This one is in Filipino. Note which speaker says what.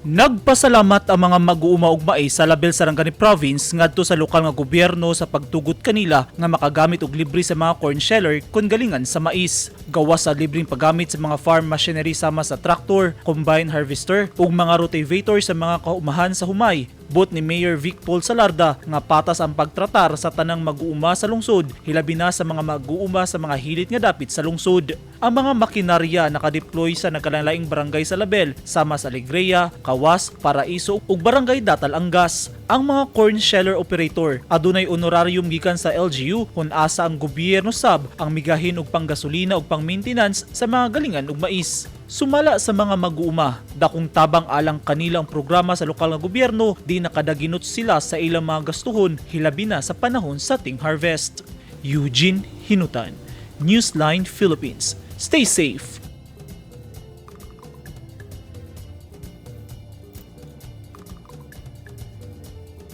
Speaker 1: Nagpasalamat ang mga mag-uuma og mais sa label Sarangani Province ngadto sa lokal nga gobyerno sa pagtugot kanila nga makagamit og libre sa mga corn sheller kun galingan sa mais. Gawas sa libreng paggamit sa mga farm machinery sama sa traktor, combine harvester ug mga rotavator sa mga kaumahan sa humay. Bot ni Mayor Vic Paul Salarda nga patas ang pagtratar sa tanang mag-uuma sa lungsod, hilabi na sa mga mag-uuma sa mga hilit nga dapit sa lungsod. Ang mga makinarya nakadeploy sa nagkalalaing barangay sa label sama sa Alegria, Kawas, Paraiso ug Barangay Datal Angas. Ang mga corn sheller operator adunay honorarium gikan sa LGU kun asa ang gobyerno sab ang migahin og panggasolina ug pang-maintenance sa mga galingan ug mais. Sumala sa mga mag-uuma, dakong tabang alang kanilang programa sa lokal nga gobyerno, di nakadaginot sila sa ilang mga gastuhon hilabi na sa panahon sa ting harvest. Eugene Hinutan, Newsline Philippines. Stay safe!